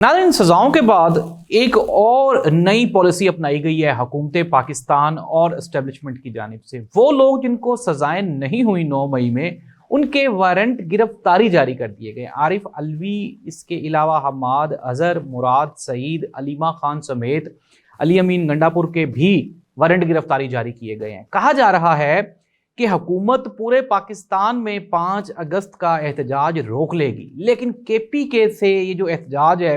नाज़रीन, सजाओं के बाद एक और नई पॉलिसी अपनाई गई है हुकूमत पाकिस्तान और एस्टेब्लिशमेंट की जानिब से। वो लोग जिनको सजाएं नहीं हुई 9 मई में, उनके वारंट गिरफ्तारी जारी कर दिए गए। आरिफ अलवी, इसके अलावा हमाद अजहर, मुराद सईद, अलीमा खान समेत अली अमीन गंडापुर के भी वारंट गिरफ्तारी जारी किए गए हैं। कहा जा रहा है कि हुकूमत पूरे पाकिस्तान में 5 अगस्त का एहतजाज रोक लेगी, लेकिन केपीके से ये जो एहतजाज है,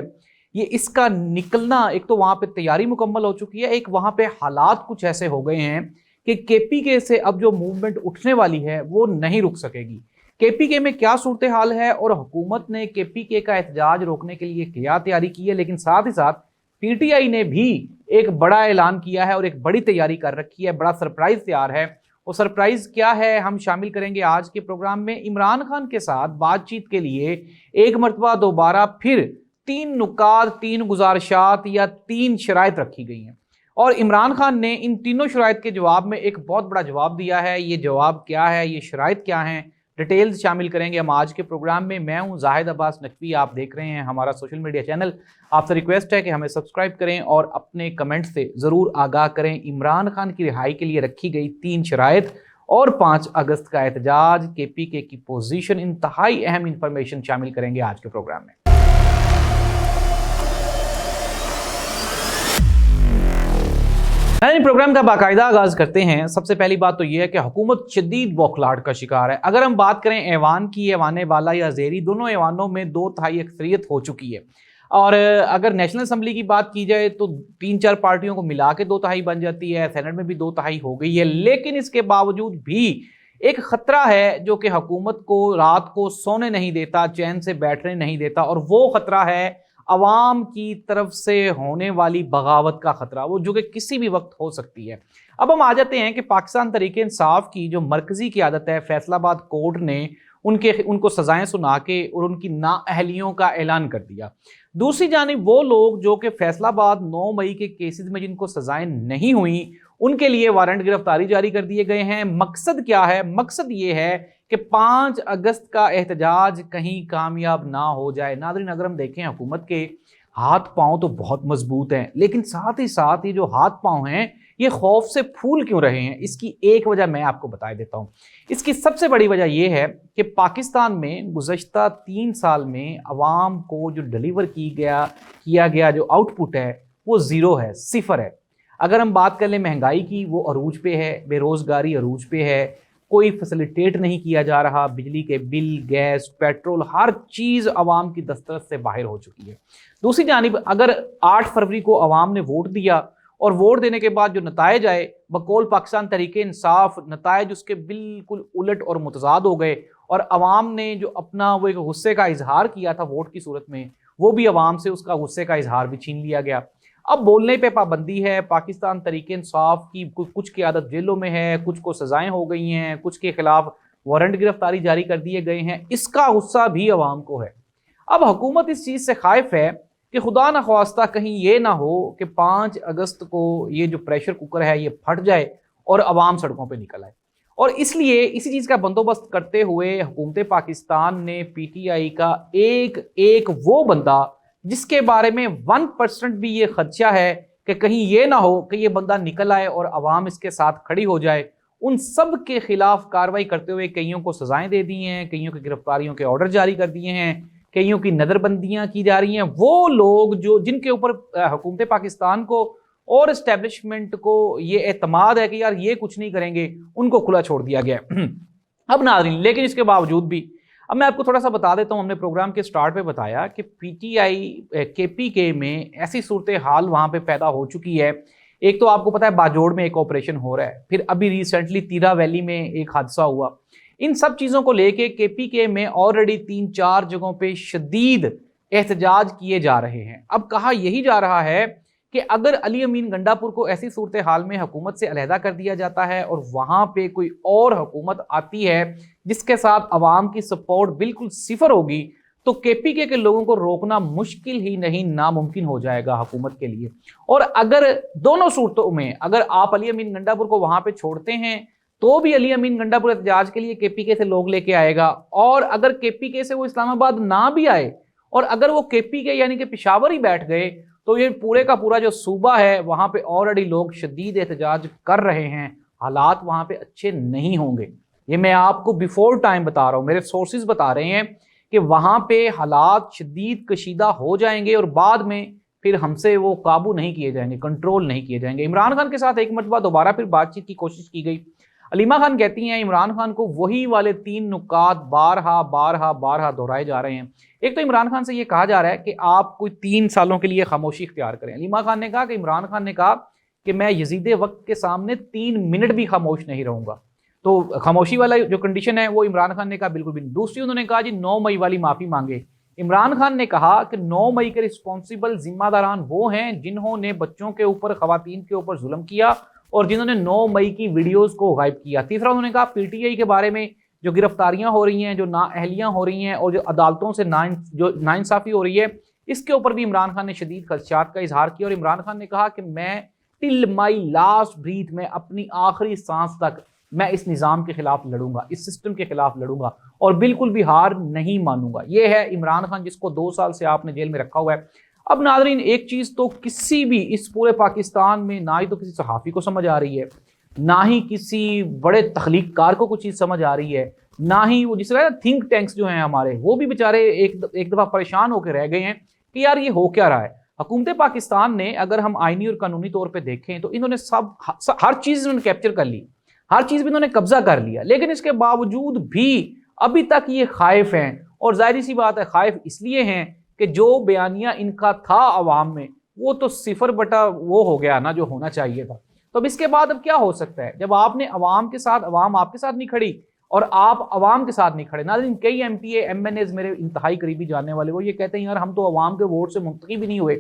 ये इसका निकलना, एक तो वहाँ पे तैयारी मुकम्मल हो चुकी है, एक वहाँ पे हालात कुछ ऐसे हो गए हैं कि केपीके से अब जो मूवमेंट उठने वाली है वो नहीं रुक सकेगी। केपीके में क्या सूरत हाल है और हुकूमत ने केपीके का एहतजाज रोकने के लिए क्या तैयारी की है, लेकिन साथ ही साथ पीटीआई ने भी एक बड़ा ऐलान किया है और एक बड़ी तैयारी कर रखी है, बड़ा सरप्राइज तैयार है। वो सरप्राइज क्या है, हम शामिल करेंगे आज के प्रोग्राम में। इमरान खान के साथ बातचीत के लिए एक मरतबा दोबारा फिर 3 नुकात, 3 गुजारिशात या 3 शराइत रखी गई हैं और इमरान खान ने इन तीनों शराइत के जवाब में एक बहुत बड़ा जवाब दिया है। ये जवाब क्या है, ये शराइत क्या हैं, डिटेल्स शामिल करेंगे हम आज के प्रोग्राम में। मैं हूं जाहिद अब्बास नकवी, आप देख रहे हैं हमारा सोशल मीडिया चैनल। आपसे रिक्वेस्ट है कि हमें सब्सक्राइब करें और अपने कमेंट से ज़रूर आगाह करें। इमरान खान की रिहाई के लिए रखी गई 3 शराइत और 5 अगस्त का एहतजाज, केपीके की पोजीशन, इंतहाई अहम इंफॉर्मेशन शामिल करेंगे आज के प्रोग्राम में। प्रोग्राम का बाकायदा आगाज करते हैं। सबसे पहली बात तो यह है कि हुकूमत शदीद बौखलाहट का शिकार है। अगर हम बात करें ऐवान की, ऐवान वाला या ज़ेरी, दोनों ऐवानों में 2/3 अक्सरियत हो चुकी है और अगर नेशनल असम्बली की बात की जाए तो 3-4 पार्टियों को मिला के 2/3 बन जाती है, सेनेट में भी 2/3 हो गई है। लेकिन इसके बावजूद भी एक खतरा है जो कि हुकूमत को रात को सोने नहीं देता, चैन से बैठने नहीं देता, और वो खतरा है अवाम की तरफ से होने वाली बगावत का खतरा, वो जो कि किसी भी वक्त हो सकती है। अब हम आ जाते हैं कि पाकिस्तान तहरीक इंसाफ की जो मरकजी क़यादत है, फैसलाबाद कोर्ट ने उनको सजाएं सुना के और उनकी नाअहलियों का ऐलान कर दिया। दूसरी जानिब वो लोग जो कि फैसलाबाद 9 मई के केसेस में जिनको सजाएं नहीं हुई, उनके लिए वारंट गिरफ्तारी जारी कर दिए गए हैं। मकसद क्या है? मकसद ये है कि 5 अगस्त का एहतजाज कहीं कामयाब ना हो जाए। नाज़रीन, अगर हम देखें हुकूमत के हाथ पांव तो बहुत मजबूत हैं, लेकिन साथ ही साथ ये जो हाथ पांव हैं ये खौफ से फूल क्यों रहे हैं, इसकी एक वजह मैं आपको बता देता हूँ। इसकी सबसे बड़ी वजह यह है कि पाकिस्तान में गुज़श्ता 3 साल में अवाम को जो डिलीवर किया गया जो आउटपुट है वो ज़ीरो है, सिफर है। अगर हम बात कर लें महंगाई की, वो अरूज पे है, बेरोज़गारी अरूज पे है, कोई फैसिलिटेट नहीं किया जा रहा, बिजली के बिल, गैस, पेट्रोल, हर चीज़ अवाम की दस्तरस से बाहर हो चुकी है। दूसरी जानिब अगर 8 फरवरी को अवाम ने वोट दिया और वोट देने के बाद जो नतायज आए, बकौल पाकिस्तान तहरीक इंसाफ, नतायज उसके बिल्कुल उलट और मुतजाद हो गए और अवाम ने जो अपना वो एक गुस्से का इजहार किया था वोट की सूरत में, वो भी अवाम से उसका गुस्से का इजहार भी छीन लिया गया। अब बोलने पे पाबंदी है। पाकिस्तान तहरीक इंसाफ की कुछ क़यादत जेलों में है, कुछ को सजाएं हो गई हैं, कुछ के खिलाफ वारंट गिरफ्तारी जारी कर दिए गए हैं। इसका गुस्सा भी अवाम को है। अब हुकूमत इस चीज़ से खाइफ है कि खुदा न ख्वास्ता कहीं ये ना हो कि 5 अगस्त को ये जो प्रेशर कुकर है ये फट जाए और अवाम सड़कों पर निकल आए। और इसलिए इसी चीज़ का बंदोबस्त करते हुए हुकूमत पाकिस्तान ने पीटीआई का एक वो बंदा जिसके बारे में 1% भी ये खदशा है कि कहीं ये ना हो कि ये बंदा निकल आए और अवाम इसके साथ खड़ी हो जाए, उन सब के खिलाफ कार्रवाई करते हुए कईयों को सजाएं दे दी हैं, कईयों की गिरफ्तारियों के ऑर्डर जारी कर दिए हैं, कईयों की नज़रबंदियां की जा रही हैं। वो लोग जो जिनके ऊपर हुकूमत पाकिस्तान को और इस्टेब्लिशमेंट को ये एतमाद है कि यार ये कुछ नहीं करेंगे, उनको खुला छोड़ दिया गया। अब नाज़रीन, लेकिन इसके बावजूद भी अब मैं आपको थोड़ा सा बता देता हूँ। हमने प्रोग्राम के स्टार्ट पे बताया कि पीटीआई केपीके में ऐसी सूरत हाल वहाँ पे पैदा हो चुकी है। एक तो आपको पता है बाजोड़ में एक ऑपरेशन हो रहा है, फिर अभी रिसेंटली तीरा वैली में एक हादसा हुआ। इन सब चीज़ों को लेके केपीके में ऑलरेडी 3-4 जगहों पे शदीद एहतजाज किए जा रहे हैं। अब कहा यही जा रहा है कि अगर अली अमीन गंडापुर को ऐसी सूरत हाल में हुकूमत से अलहदा कर दिया जाता है और वहाँ पे कोई और हुकूमत आती है जिसके साथ अवाम की सपोर्ट बिल्कुल सिफर होगी, तो केपीके के लोगों को रोकना मुश्किल ही नहीं, नामुमकिन हो जाएगा हुकूमत के लिए। और अगर दोनों सूरतों में अगर आप अली अमीन गंडापुर को वहाँ पे छोड़ते हैं तो भी अली अमीन गंडापुर एहतजाज के लिए केपीके से लोग लेके आएगा, और अगर केपीके से वो इस्लामाबाद ना भी आए اور اگر وہ KPK یعنی کہ پشاور ہی بیٹھ گئے تو یہ پورے کا پورا جو صوبہ ہے وہاں پہ آلریڈی لوگ شدید احتجاج کر رہے ہیں، حالات وہاں پہ اچھے نہیں ہوں گے۔ یہ میں آپ کو بیفور ٹائم بتا رہا ہوں، میرے سورسز بتا رہے ہیں کہ وہاں پہ حالات شدید کشیدہ ہو جائیں گے اور بعد میں پھر ہم سے وہ قابو نہیں کیے جائیں گے، کنٹرول نہیں کیے جائیں گے۔ عمران خان کے ساتھ ایک مرتبہ دوبارہ پھر بات چیت کی کوشش کی گئی۔ علیمہ خان کہتی ہیں عمران خان کو وہی والے 3 نکات بارہا بارہا بارہا دہرائے جا رہے ہیں۔ ایک تو عمران خان سے یہ کہا جا رہا ہے کہ آپ کوئی 3 سالوں کے لیے خاموشی اختیار کریں۔ علیمہ خان نے کہا کہ عمران خان نے کہا کہ میں یزید وقت کے سامنے 3 منٹ بھی خاموش نہیں رہوں گا، تو خاموشی والا جو کنڈیشن ہے وہ عمران خان نے کہا بالکل بھی نہیں۔ دوسری انہوں نے کہا جی 9 مئی والی معافی مانگے۔ عمران خان نے کہا کہ 9 مئی کے رسپانسیبل ذمہ داران وہ ہیں جنہوں نے بچوں کے اوپر، خواتین کے اوپر ظلم کیا اور جنہوں نے 9 مئی کی ویڈیوز کو غائب کیا۔ تیسرا انہوں نے کہا PTI کے بارے میں جو گرفتاریاں ہو رہی ہیں، جو نااہلیاں ہو رہی ہیں اور جو عدالتوں سے جو ناانصافی ہو رہی ہے، اس کے اوپر بھی عمران خان نے شدید خدشات کا اظہار کیا۔ اور عمران خان نے کہا کہ میں ٹل مائی لاسٹ بریتھ، میں اپنی آخری سانس تک میں اس نظام کے خلاف لڑوں گا، اس سسٹم کے خلاف لڑوں گا اور بالکل بھی ہار نہیں مانوں گا۔ یہ ہے عمران خان جس کو 2 سال سے آپ نے جیل میں رکھا ہوا ہے۔ اب ناظرین ایک چیز تو کسی بھی اس پورے پاکستان میں نہ ہی تو کسی صحافی کو سمجھ آ رہی ہے، نہ ہی کسی بڑے تخلیق کار کو کچھ چیز سمجھ آ رہی ہے، نہ ہی وہ جس طرح تھنک ٹینکس جو ہیں ہمارے وہ بھی بیچارے ایک دفعہ پریشان ہو کے رہ گئے ہیں کہ یار یہ ہو کیا رہا ہے۔ حکومت پاکستان نے اگر ہم آئینی اور قانونی طور پہ دیکھیں تو انہوں نے ہر چیز انہوں نے کیپچر کر لی، ہر چیز بھی انہوں نے قبضہ کر لیا، لیکن اس کے باوجود بھی ابھی تک یہ خائف ہیں۔ اور ظاہری سی بات ہے خائف اس لیے ہیں کہ جو بیانیہ ان کا تھا عوام میں وہ تو 0 وہ ہو گیا نا جو ہونا چاہیے تھا۔ تو اب اس کے بعد اب کیا ہو سکتا ہے جب آپ نے عوام کے ساتھ، عوام آپ کے ساتھ نہیں کھڑی اور آپ عوام کے ساتھ نہیں کھڑے۔ ناظرین کئی MPA MNAs میرے انتہائی قریبی جاننے والے وہ یہ کہتے ہیں یار ہم تو عوام کے ووٹ سے منتخب بھی نہیں ہوئے،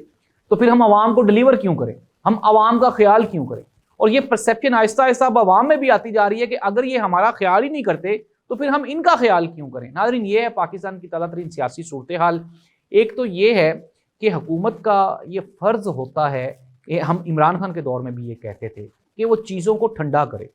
تو پھر ہم عوام کو ڈیلیور کیوں کریں، ہم عوام کا خیال کیوں کریں۔ اور یہ پرسیپشن آہستہ آہستہ اب عوام میں بھی آتی جا رہی ہے کہ اگر یہ ہمارا خیال ہی نہیں کرتے تو پھر ہم ان کا خیال کیوں کریں۔ ناظرین یہ ہے پاکستان کی تعداد ترین سیاسی صورتحال۔ ایک تو یہ ہے کہ حکومت کا یہ فرض ہوتا ہے کہ ہم عمران خان کے دور میں بھی یہ کہتے تھے کہ وہ چیزوں کو ٹھنڈا کرے،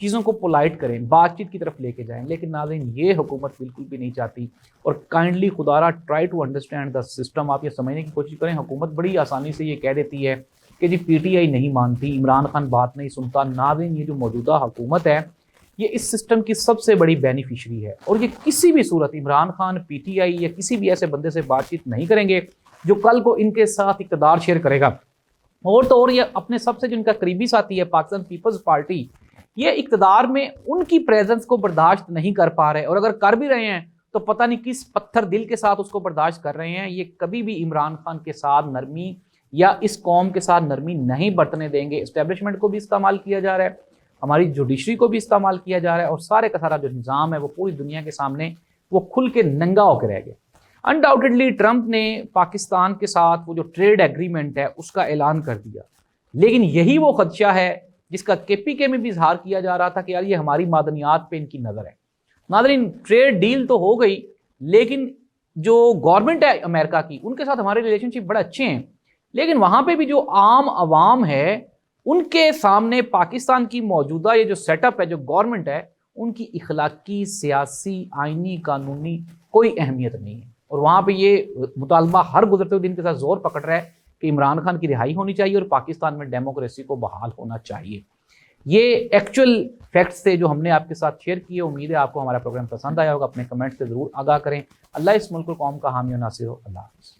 چیزوں کو پولائٹ کریں، بات چیت کی طرف لے کے جائیں، لیکن ناظرین یہ حکومت بالکل بھی نہیں چاہتی۔ اور کائنڈلی خدا try to understand the system, آپ یہ سمجھنے کی کوشش کریں۔ حکومت بڑی آسانی سے یہ کہہ دیتی ہے کہ جی PTI نہیں مانتی، عمران خان بات نہیں سنتا۔ ناظرین یہ جو موجودہ حکومت ہے یہ اس سسٹم کی سب سے بڑی بینیفیشری ہے، اور یہ کسی بھی صورت عمران خان PTI یا کسی بھی ایسے بندے سے بات چیت نہیں کریں گے جو کل کو ان کے ساتھ اقتدار شیئر کرے گا۔ اور تو اور یہ اپنے سب سے جو ان کا قریبی ساتھی ہے پاکستان پیپلز پارٹی، یہ اقتدار میں ان کی پریزنس کو برداشت نہیں کر پا رہے، اور اگر کر بھی رہے ہیں تو پتہ نہیں کس پتھر دل کے ساتھ اس کو برداشت کر رہے ہیں۔ یہ کبھی بھی عمران خان کے ساتھ نرمی یا اس قوم کے ساتھ نرمی نہیں برتنے دیں گے۔ اسٹیبلشمنٹ کو بھی استعمال کیا جا رہا ہے، ہماری جوڈیشری کو بھی استعمال کیا جا رہا ہے، اور سارے کا سارا جو نظام ہے وہ پوری دنیا کے سامنے وہ کھل کے ننگا ہو کے رہ گئے۔ انڈاؤٹڈلی ٹرمپ نے پاکستان کے ساتھ وہ جو ٹریڈ ایگریمنٹ ہے اس کا اعلان کر دیا، لیکن یہی وہ خدشہ ہے جس کا KPK میں بھی اظہار کیا جا رہا تھا کہ یار یہ ہماری معدنیات پہ ان کی نظر ہے۔ ناظرین ٹریڈ ڈیل تو ہو گئی، لیکن جو گورنمنٹ ہے امریکہ کی ان کے ساتھ ہمارے ریلیشن شپ بڑے اچھے ہیں، لیکن وہاں پہ بھی جو عام عوام ہے ان کے سامنے پاکستان کی موجودہ یہ جو سیٹ اپ ہے، جو گورنمنٹ ہے، ان کی اخلاقی، سیاسی، آئینی، قانونی کوئی اہمیت نہیں ہے۔ اور وہاں پہ یہ مطالبہ ہر گزرتے ہوئے دن کے ساتھ زور پکڑ رہا ہے کہ عمران خان کی رہائی ہونی چاہیے اور پاکستان میں ڈیموکریسی کو بحال ہونا چاہیے۔ یہ ایکچوئل فیکٹس تھے جو ہم نے آپ کے ساتھ شیئر کیے۔ امید ہے آپ کو ہمارا پروگرام پسند آیا ہوگا۔ اپنے کمنٹ سے ضرور آگاہ کریں۔ اللہ اس ملک و قوم کا حامی و ناصر ہو۔ اللہ حافظ۔